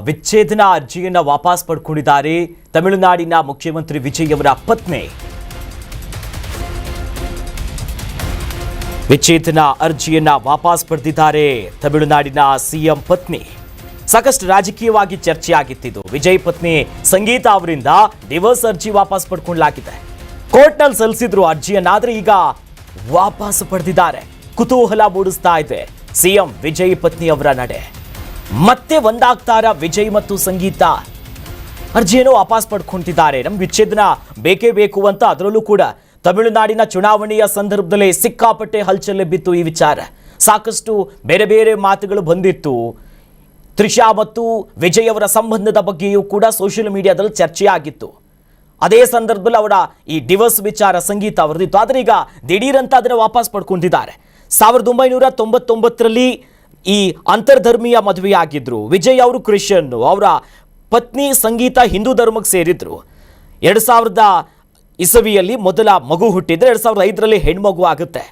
ವಿಚ್ಛೇದನ ಅರ್ಜಿಯನ್ನ ವಾಪಸ್ ಪಡ್ಕೊಂಡಿದ್ದಾರೆ ತಮಿಳುನಾಡಿನ ಮುಖ್ಯಮಂತ್ರಿ ವಿಜಯ್ ಅವರ ಪತ್ನಿ. ವಿಚ್ಛೇದನ ಅರ್ಜಿಯನ್ನ ವಾಪಸ್ ಪಡೆದಿದ್ದಾರೆ ತಮಿಳುನಾಡಿನ ಸಿಎಂ ಪತ್ನಿ. ಸಾಕಷ್ಟು ರಾಜಕೀಯವಾಗಿ ಚರ್ಚೆಯಾಗಿತ್ತು. ವಿಜಯ್ ಪತ್ನಿ ಸಂಗೀತ ಅವರಿಂದ ಡಿವೋರ್ಸ್ ಅರ್ಜಿ ವಾಪಸ್ ಪಡ್ಕೊಳ್ಳಲಾಗಿದೆ. ಕೋರ್ಟ್ನಲ್ಲಿ ಸಲ್ಲಿಸಿದ್ರು ಅರ್ಜಿಯನ್ನ, ಆದ್ರೆ ಈಗ ವಾಪಸ್ ಪಡೆದಿದ್ದಾರೆ. ಕುತೂಹಲ ಮೂಡಿಸ್ತಾ ಇದೆ ಸಿಎಂ ವಿಜಯ್ ಪತ್ನಿ ಅವರ ನಡೆ. ಮತ್ತೆ ಒಂದಾಗ್ತಾರ ವಿಜಯ್ ಮತ್ತು ಸಂಗೀತ? ಅರ್ಜಿಯನ್ನು ವಾಪಸ್ ಪಡ್ಕೊಂತಿದ್ದಾರೆ. ನಮ್ಗೆ ವಿಚ್ಛೇದನ ಬೇಕೇ ಬೇಕು ಅಂತ. ಅದರಲ್ಲೂ ಕೂಡ ತಮಿಳುನಾಡಿನ ಚುನಾವಣೆಯ ಸಂದರ್ಭದಲ್ಲಿ ಸಿಕ್ಕಾಪಟ್ಟೆ ಹಲ್ಚಲ್ ಬಿತ್ತು ಈ ವಿಚಾರ. ಸಾಕಷ್ಟು ಬೇರೆ ಬೇರೆ ಮಾತುಗಳು ಬಂದಿತ್ತು. ತ್ರಿಷಾ ಮತ್ತು ವಿಜಯ್ ಅವರ ಸಂಬಂಧದ ಬಗ್ಗೆಯೂ ಕೂಡ ಸೋಷಿಯಲ್ ಮೀಡಿಯಾದಲ್ಲಿ ಚರ್ಚೆಯಾಗಿತ್ತು. ಅದೇ ಸಂದರ್ಭದಲ್ಲಿ ಅವರ ಈ ಡಿವೋರ್ಸ್ ವಿಚಾರ ಸಂಗೀತ ಅವರದಿತ್ತು. ಆದರೆ ಈಗ ದಿಢೀರಂತ ಅದನ್ನು ವಾಪಸ್ ಪಡ್ಕೊಂಡಿದ್ದಾರೆ. 1999ರಲ್ಲಿ ಈ ಅಂತರ್ಧರ್ಮೀಯ ಮದುವೆಯಾಗಿದ್ರು. ವಿಜಯ್ ಅವರು ಕ್ರಿಶ್ಚಿಯನ್, ಅವರ ಪತ್ನಿ ಸಂಗೀತ ಹಿಂದೂ ಧರ್ಮಕ್ಕೆ ಸೇರಿದ್ರು. 2000 ಇಸವಿಯಲ್ಲಿ ಮೊದಲ ಮಗು ಹುಟ್ಟಿದ್ರೆ 2005ರಲ್ಲಿ ಹೆಣ್ಮಗು ಆಗುತ್ತೆ.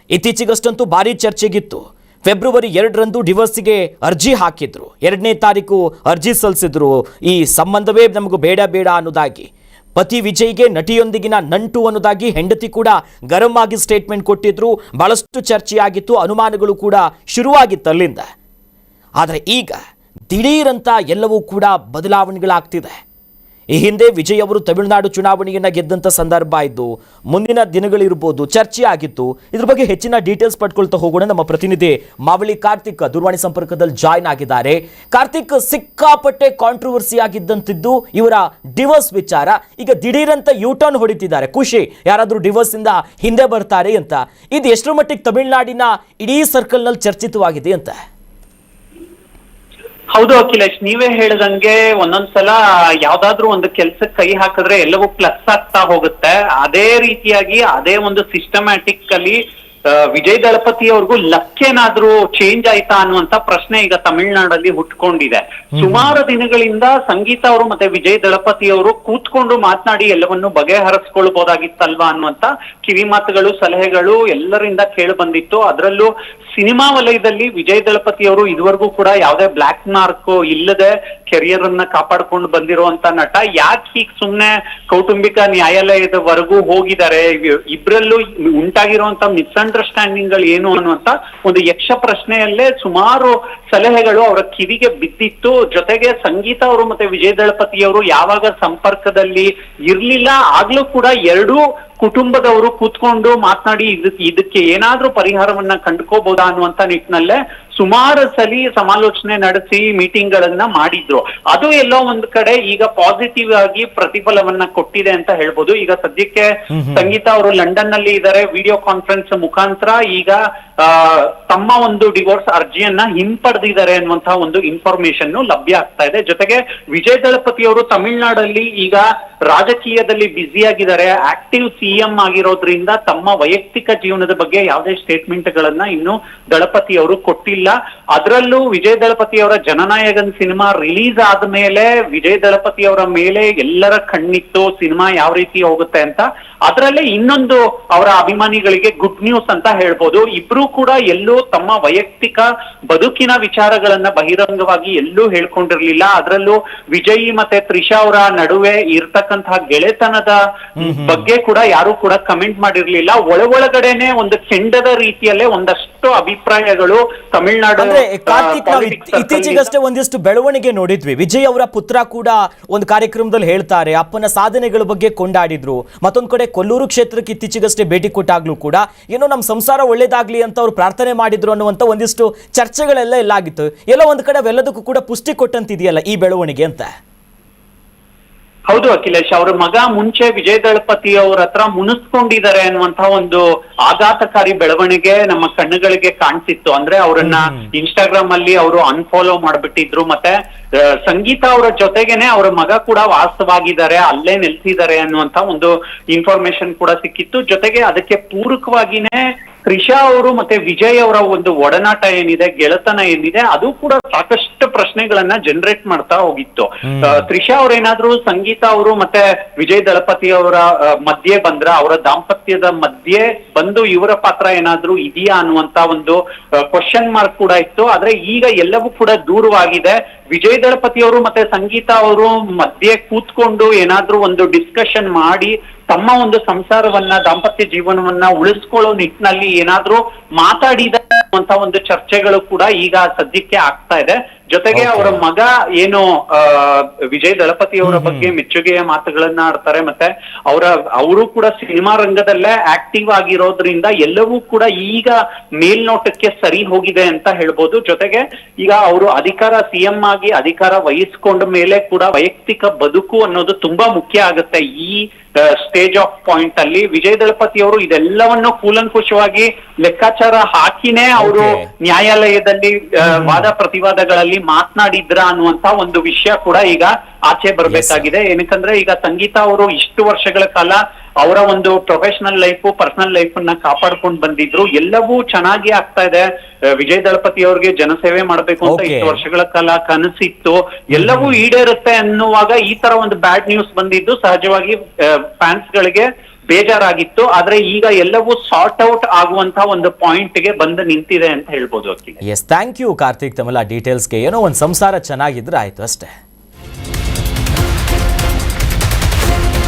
ಇತ್ತೀಚೆಗಷ್ಟಂತೂ ಭಾರಿ ಚರ್ಚೆಗಿತ್ತು. ಫೆಬ್ರವರಿ 2ರಂದು ಡಿವೋರ್ಸ್ಗೆ ಅರ್ಜಿ ಹಾಕಿದ್ರು. 2ನೇ ತಾರೀಕು ಅರ್ಜಿ ಸಲ್ಲಿಸಿದ್ರು. ಈ ಸಂಬಂಧವೇ ನಮಗೂ ಬೇಡ ಬೇಡ ಅನ್ನೋದಾಗಿ. ಪತಿ ವಿಜಯ್ಗೆ ನಟಿಯೊಂದಿಗಿನ ನಂಟು ಅನ್ನೋದಾಗಿ ಹೆಂಡತಿ ಕೂಡ ಗರಂ ಆಗಿ ಸ್ಟೇಟ್ಮೆಂಟ್ ಕೊಟ್ಟಿದ್ರು. ಬಹಳಷ್ಟು ಚರ್ಚೆಯಾಗಿತ್ತು. ಅನುಮಾನಗಳು ಕೂಡ ಶುರುವಾಗಿತ್ತು ಅಲ್ಲಿಂದ. ಆದರೆ ಈಗ ದಿಢೀರಂತ ಎಲ್ಲವೂ ಕೂಡ ಬದಲಾವಣೆಗಳಾಗ್ತಿದೆ. ಈ ಹಿಂದೆ ವಿಜಯ್ ಅವರು ತಮಿಳುನಾಡು ಚುನಾವಣೆಯನ್ನು ಗೆದ್ದಂಥ ಸಂದರ್ಭ ಇದ್ದು, ಮುಂದಿನ ದಿನಗಳಿರ್ಬೋದು, ಚರ್ಚೆ ಆಗಿತ್ತು. ಇದ್ರ ಬಗ್ಗೆ ಹೆಚ್ಚಿನ ಡೀಟೇಲ್ಸ್ ಪಡ್ಕೊಳ್ತಾ ಹೋಗೋಣ. ನಮ್ಮ ಪ್ರತಿನಿಧಿ ಮಾವಳಿ ಕಾರ್ತಿಕ್ ದೂರವಾಣಿ ಸಂಪರ್ಕದಲ್ಲಿ ಜಾಯ್ನ್ ಆಗಿದ್ದಾರೆ. ಕಾರ್ತಿಕ್, ಸಿಕ್ಕಾಪಟ್ಟೆ ಕಾಂಟ್ರವರ್ಸಿ ಆಗಿದ್ದಂತಿದ್ದು ಇವರ ಡಿವೋರ್ಸ್ ವಿಚಾರ. ಈಗ ದಿಢೀರಂತ ಯೂಟರ್ನ್ ಹೊಡಿತಿದ್ದಾರೆ. ಖುಷಿ, ಯಾರಾದರೂ ಡಿವೋರ್ಸ್ ಇಂದ ಹಿಂದೆ ಬರ್ತಾರೆ ಅಂತ. ಇದು ಎಷ್ಟರ ಮಟ್ಟಿಗೆ ತಮಿಳುನಾಡಿನ ಇಡೀ ಸರ್ಕಲ್ನಲ್ಲಿ ಚರ್ಚಿತವಾಗಿದೆ ಅಂತ? ಹೌದು ಅಖಿಲೇಶ್, ನೀವೇ ಹೇಳಿದಂಗೆ ಒಂದೊಂದ್ಸಲ ಯಾವ್ದಾದ್ರು ಒಂದು ಕೆಲ್ಸಕ್ಕೆ ಕೈ ಹಾಕಿದ್ರೆ ಎಲ್ಲವೂ ಪ್ಲಸ್ ಆಗ್ತಾ ಹೋಗುತ್ತೆ. ಅದೇ ರೀತಿಯಾಗಿ ಅದೇ ಒಂದು ಸಿಸ್ಟಮ್ಯಾಟಿಕ್ ಅಲ್ಲಿ ವಿಜಯ್ ದಳಪತಿ ಅವ್ರಿಗೂ ಲಕ್ ಏನಾದ್ರೂ ಚೇಂಜ್ ಆಯ್ತಾ ಅನ್ನುವಂತ ಪ್ರಶ್ನೆ ಈಗ ತಮಿಳ್ನಾಡಲ್ಲಿ ಹುಟ್ಕೊಂಡಿದೆ. ಸುಮಾರು ದಿನಗಳಿಂದ ಸಂಗೀತ ಅವರು ಮತ್ತೆ ವಿಜಯ್ ದಳಪತಿ ಅವರು ಕೂತ್ಕೊಂಡು ಮಾತನಾಡಿ ಎಲ್ಲವನ್ನು ಬಗೆಹರಿಸ್ಕೊಳ್ಬಹುದಾಗಿತ್ತಲ್ವಾ ಅನ್ನುವಂತ ಕಿವಿ ಮಾತುಗಳು, ಸಲಹೆಗಳು ಎಲ್ಲರಿಂದ ಕೇಳಿ ಬಂದಿತ್ತು. ಅದರಲ್ಲೂ ಸಿನಿಮಾ ವಲಯದಲ್ಲಿ ವಿಜಯ್ ದಳಪತಿ ಅವರು ಇದುವರೆಗೂ ಕೂಡ ಯಾವುದೇ ಬ್ಲಾಕ್ ಮಾರ್ಕ್ ಇಲ್ಲದೆ ಕೆರಿಯರ್ ಅನ್ನ ಕಾಪಾಡ್ಕೊಂಡು ಬಂದಿರುವಂತ ನಟ. ಯಾಕೆ ಹೀಗ್ ಸುಮ್ನೆ ಕೌಟುಂಬಿಕ ನ್ಯಾಯಾಲಯದವರೆಗೂ ಹೋಗಿದ್ದಾರೆ? ಇಬ್ರಲ್ಲೂ ಉಂಟಾಗಿರುವಂತ ಮಿಸ್ಅಂಡರ್ಸ್ಟ್ಯಾಂಡಿಂಗ್ ಗಳು ಏನು ಅನ್ನುವಂತ ಒಂದು ಯಕ್ಷ ಪ್ರಶ್ನೆಯಲ್ಲೇ ಸುಮಾರು ಸಲಹೆಗಳು ಅವರ ಕಿವಿಗೆ ಬಿದ್ದಿತ್ತು. ಜೊತೆಗೆ ಸಂಗೀತ ಅವರು ಮತ್ತೆ ವಿಜಯ್ ದಳಪತಿ ಅವರು ಯಾವಾಗ ಸಂಪರ್ಕದಲ್ಲಿ ಇರ್ಲಿಲ್ಲ, ಆಗ್ಲೂ ಕೂಡ ಎರಡೂ ಕುಟುಂಬದವರು ಕೂತ್ಕೊಂಡು ಮಾತನಾಡಿ ಇದಕ್ಕೆ ಏನಾದ್ರೂ ಪರಿಹಾರವನ್ನ ಕಂಡುಕೋಬಹುದಾ ಅನ್ನುವಂತ ನಿಟ್ಟಿನಲ್ಲೇ ಸುಮಾರು ಸಲಿ ಸಮಾಲೋಚನೆ ನಡೆಸಿ ಮೀಟಿಂಗ್ ಗಳನ್ನ ಮಾಡಿದ್ರು. ಅದು ಎಲ್ಲೋ ಒಂದ್ ಕಡೆ ಈಗ ಪಾಸಿಟಿವ್ ಆಗಿ ಪ್ರತಿಫಲವನ್ನ ಕೊಟ್ಟಿದೆ ಅಂತ ಹೇಳ್ಬೋದು. ಈಗ ಸದ್ಯಕ್ಕೆ ಸಂಗೀತ ಅವರು ಲಂಡನ್ ನಲ್ಲಿ ಇದ್ದಾರೆ. ವಿಡಿಯೋ ಕಾನ್ಫರೆನ್ಸ್ ಮುಖಾಂತರ ಈಗ ತಮ್ಮ ಒಂದು ಡಿವೋರ್ಸ್ ಅರ್ಜಿಯನ್ನ ಹಿಂಪಡೆದಿದ್ದಾರೆ ಅನ್ನುವಂತಹ ಒಂದು ಇನ್ಫಾರ್ಮೇಶನ್ ಲಭ್ಯ ಆಗ್ತಾ ಇದೆ. ಜೊತೆಗೆ ವಿಜಯ್ ದಳಪತಿ ಅವರು ತಮಿಳ್ನಾಡಲ್ಲಿ ಈಗ ರಾಜಕೀಯದಲ್ಲಿ ಬ್ಯುಸಿ ಆಗಿದ್ದಾರೆ. ಆಕ್ಟಿವ್ ಸಿಎಂ ಆಗಿರೋದ್ರಿಂದ ತಮ್ಮ ವೈಯಕ್ತಿಕ ಜೀವನದ ಬಗ್ಗೆ ಯಾವುದೇ ಸ್ಟೇಟ್ಮೆಂಟ್ ಗಳನ್ನ ಇನ್ನು ದಳಪತಿ ಅವರು ಕೊಟ್ಟಿಲ್ಲ. ಅದರಲ್ಲೂ ವಿಜಯ್ ದಳಪತಿ ಅವರ ಜನನಾಯಕನ್ ಸಿನಿಮಾ ರಿಲೀಸ್ ಆದ್ಮೇಲೆ ವಿಜಯ್ ದಳಪತಿ ಅವರ ಮೇಲೆ ಎಲ್ಲರ ಕಣ್ಣಿತ್ತು, ಸಿನಿಮಾ ಯಾವ ರೀತಿ ಹೋಗುತ್ತೆ ಅಂತ. ಅದರಲ್ಲೇ ಇನ್ನೊಂದು ಅವರ ಅಭಿಮಾನಿಗಳಿಗೆ ಗುಡ್ ನ್ಯೂಸ್ ಅಂತ ಹೇಳ್ಬೋದು. ಇಬ್ರು ಕೂಡ ಎಲ್ಲೂ ತಮ್ಮ ವೈಯಕ್ತಿಕ ಬದುಕಿನ ವಿಚಾರಗಳನ್ನ ಬಹಿರಂಗವಾಗಿ ಎಲ್ಲೂ ಹೇಳ್ಕೊಂಡಿರ್ಲಿಲ್ಲ. ಅದರಲ್ಲೂ ವಿಜಯ್ ಮತ್ತೆ ತ್ರಿಷಾ ಅವರ ನಡುವೆ ಇರ್ತಕ್ಕಂತಹ ಗೆಳೆತನದ ಬಗ್ಗೆ ಕೂಡ ಯಾರು ಕೂಡ ಕಮೆಂಟ್ ಮಾಡಿರ್ಲಿಲ್ಲ. ಒಳಗಡೆನೆ ಒಂದು ಕೆಂಡದ ರೀತಿಯಲ್ಲೇ ಒಂದಷ್ಟು ಅಭಿಪ್ರಾಯಗಳು ತಮಿಳ್ನಾಡು. ಇತ್ತೀಚೆಗಷ್ಟೇ ಒಂದಿಷ್ಟು ಬೆಳವಣಿಗೆ ನೋಡಿದ್ವಿ. ವಿಜಯ್ ಅವರ ಪುತ್ರ ಕೂಡ ಒಂದು ಕಾರ್ಯಕ್ರಮದಲ್ಲಿ ಹೇಳ್ತಾರೆ, ಅಪ್ಪನ ಸಾಧನೆಗಳ ಬಗ್ಗೆ ಕೊಂಡಾಡಿದ್ರು. ಮತ್ತೊಂದ್ ಕಡೆ ಕೊಲ್ಲೂರು ಕ್ಷೇತ್ರಕ್ಕೆ ಇತ್ತೀಚೆಗಷ್ಟೇ ಭೇಟಿ ಕೊಟ್ಟಾಗ್ಲೂ ಕೂಡ ಏನೋ ನಮ್ಮ ಸಂಸಾರ ಒಳ್ಳೇದಾಗ್ಲಿ ಅಂತ ಅವ್ರು ಪ್ರಾರ್ಥನೆ ಮಾಡಿದ್ರು ಅನ್ನುವಂತ ಒಂದಿಷ್ಟು ಚರ್ಚೆಗಳೆಲ್ಲ ಎಲ್ಲಾಗಿತ್ತು. ಎಲ್ಲೋ ಒಂದ್ ಕಡೆ ಅವೆಲ್ಲದಕ್ಕೂ ಕೂಡ ಪುಷ್ಟಿ ಕೊಟ್ಟಂತಿದೆಯಲ್ಲ ಈ ಬೆಳವಣಿಗೆ ಅಂತ? ಹೌದು ಅಖಿಲೇಶ್, ಅವ್ರ ಮಗ ಮುಂಚೆ ವಿಜಯ್ ದಳಪತಿ ಅವ್ರ ಹತ್ರ ಮುನಿಸ್ಕೊಂಡಿದ್ದಾರೆ ಅನ್ನುವಂತಹ ಒಂದು ಆಘಾತಕಾರಿ ಬೆಳವಣಿಗೆ ನಮ್ಮ ಕಣ್ಣುಗಳಿಗೆ ಕಾಣಿಸಿತ್ತು. ಅಂದ್ರೆ ಅವರನ್ನ ಇನ್ಸ್ಟಾಗ್ರಾಮ್ ಅಲ್ಲಿ ಅವರು ಅನ್ಫಾಲೋ ಮಾಡ್ಬಿಟ್ಟಿದ್ರು. ಮತ್ತೆ ಸಂಗೀತ ಅವರ ಜೊತೆಗೇನೆ ಅವರ ಮಗ ಕೂಡ ವಾಸ್ತವಾಗಿದ್ದಾರೆ, ಅಲ್ಲೇ ನೆಲೆಸಿದ್ದಾರೆ ಅನ್ನುವಂತ ಒಂದು ಇನ್ಫಾರ್ಮೇಶನ್ ಕೂಡ ಸಿಕ್ಕಿತ್ತು. ಜೊತೆಗೆ ಅದಕ್ಕೆ ಪೂರಕವಾಗಿನೇ ತ್ರಿಷಾ ಅವರು ಮತ್ತೆ ವಿಜಯ್ ಅವರ ಒಂದು ಒಡನಾಟ ಏನಿದೆ, ಗೆಳೆತನ ಏನಿದೆ, ಅದು ಕೂಡ ಸಾಕಷ್ಟು ಪ್ರಶ್ನೆಗಳನ್ನ ಜನರೇಟ್ ಮಾಡ್ತಾ ಹೋಗಿತ್ತು. ತ್ರಿಷಾ ಅವ್ರೇನಾದ್ರೂ ಸಂಗೀತ ಅವರು ಮತ್ತೆ ವಿಜಯ್ ದಳಪತಿ ಅವರ ಮಧ್ಯೆ ಬಂದ್ರ, ಅವರ ದಾಂಪತ್ಯದ ಮಧ್ಯೆ ಬಂದು ಇವರ ಪಾತ್ರ ಏನಾದ್ರೂ ಇದೆಯಾ ಅನ್ನುವಂತ ಒಂದು ಕ್ವಶನ್ ಮಾರ್ಕ್ ಕೂಡ ಇತ್ತು. ಆದ್ರೆ ಈಗ ಎಲ್ಲವೂ ಕೂಡ ದೂರವಾಗಿದೆ. ವಿಜಯ್ ದಳಪತಿ ಅವರು ಮತ್ತೆ ಸಂಗೀತ ಅವರು ಮಧ್ಯೆ ಕೂತ್ಕೊಂಡು ಏನಾದ್ರೂ ಒಂದು ಡಿಸ್ಕಷನ್ ಮಾಡಿ ತಮ್ಮ ಒಂದು ಸಂಸಾರವನ್ನ, ದಾಂಪತ್ಯ ಜೀವನವನ್ನ ಉಳಿಸ್ಕೊಳ್ಳೋ ನಿಟ್ಟಿನಲ್ಲಿ ಏನಾದ್ರೂ ಮಾತಾಡಿದ ಅಂತ ಒಂದು ಚರ್ಚೆಗಳು ಕೂಡ ಈಗ ಸದ್ಯಕ್ಕೆ ಆಗ್ತಾ ಇದೆ. ಜೊತೆಗೆ ಅವರ ಮಗ ಏನು ವಿಜಯ್ ದಳಪತಿ ಅವರ ಬಗ್ಗೆ ಮೆಚ್ಚುಗೆಯ ಮಾತುಗಳನ್ನ ಆಡ್ತಾರೆ, ಮತ್ತೆ ಅವರು ಕೂಡ ಸಿನಿಮಾ ರಂಗದಲ್ಲೇ ಆಕ್ಟಿವ್ ಆಗಿರೋದ್ರಿಂದ ಎಲ್ಲವೂ ಕೂಡ ಈಗ ಮೇಲ್ನೋಟಕ್ಕೆ ಸರಿ ಹೋಗಿದೆ ಅಂತ ಹೇಳ್ಬೋದು. ಜೊತೆಗೆ ಈಗ ಅವರು ಸಿಎಂ ಆಗಿ ಅಧಿಕಾರ ವಹಿಸ್ಕೊಂಡ ಮೇಲೆ ಕೂಡ ವೈಯಕ್ತಿಕ ಬದುಕು ಅನ್ನೋದು ತುಂಬಾ ಮುಖ್ಯ ಆಗುತ್ತೆ. ಈ ಸ್ಟೇಜ್ ಆಫ್ ಪಾಯಿಂಟ್ ಅಲ್ಲಿ ವಿಜಯ್ ದಳಪತಿ ಅವರು ಇದೆಲ್ಲವನ್ನು ಕೂಲಂಕುಷವಾಗಿ ಲೆಕ್ಕಾಚಾರ ಹಾಕಿನೇ ಅವರು ನ್ಯಾಯಾಲಯದಲ್ಲಿ ವಾದ ಪ್ರತಿವಾದಗಳಲ್ಲಿ ಮಾತನಾಡಿದ್ರ ಅನ್ನುವಂತ ಒಂದು ವಿಷಯ ಕೂಡ ಈಗ ಆಚೆ ಬರ್ಬೇಕಾಗಿದೆ. ಏನಕ್ಕಂದ್ರೆ ಈಗ ಸಂಗೀತ ಅವರು ಇಷ್ಟು ವರ್ಷಗಳ ಕಾಲ ಅವರ ಒಂದು ಪ್ರೊಫೆಷನಲ್ ಲೈಫ್, ಪರ್ಸನಲ್ ಲೈಫ್ ಅನ್ನ ಕಾಪಾಡ್ಕೊಂಡು ಬಂದಿದ್ರು. ಎಲ್ಲವೂ ಚೆನ್ನಾಗಿ ಆಗ್ತಾ ಇದೆ. ವಿಜಯ್ ದಳಪತಿ ಅವ್ರಿಗೆ ಜನಸೇವೆ ಮಾಡ್ಬೇಕು ಅಂತ ಇಷ್ಟು ವರ್ಷಗಳ ಕಾಲ ಕನಸಿತ್ತು, ಎಲ್ಲವೂ ಈಡೇರುತ್ತೆ ಅನ್ನುವಾಗ ಈ ತರ ಒಂದು ಬ್ಯಾಡ್ ನ್ಯೂಸ್ ಬಂದಿದ್ದು ಸಹಜವಾಗಿ ಫ್ಯಾನ್ಸ್ ಗಳಿಗೆ ಬೇಜಾರಾಗಿತ್ತು. ಆದ್ರೆ ಈಗ ಎಲ್ಲವೂ ಸಾರ್ಟ್ ಔಟ್ ಆಗುವಂತ ಒಂದು ಪಾಯಿಂಟ್ ಗೆ ಬಂದು ನಿಂತಿದೆ ಅಂತ ಹೇಳ್ಬೋದು. ಎಸ್, ಥ್ಯಾಂಕ್ ಯು ಕಾರ್ತಿಕ್ ತಮ್ಮೆಲ್ಲ ಡೀಟೇಲ್ಸ್ಗೆ. ಏನೋ ಒಂದು ಸಂಸಾರ ಚೆನ್ನಾಗಿದ್ರೆ ಆಯ್ತು ಅಷ್ಟೇ.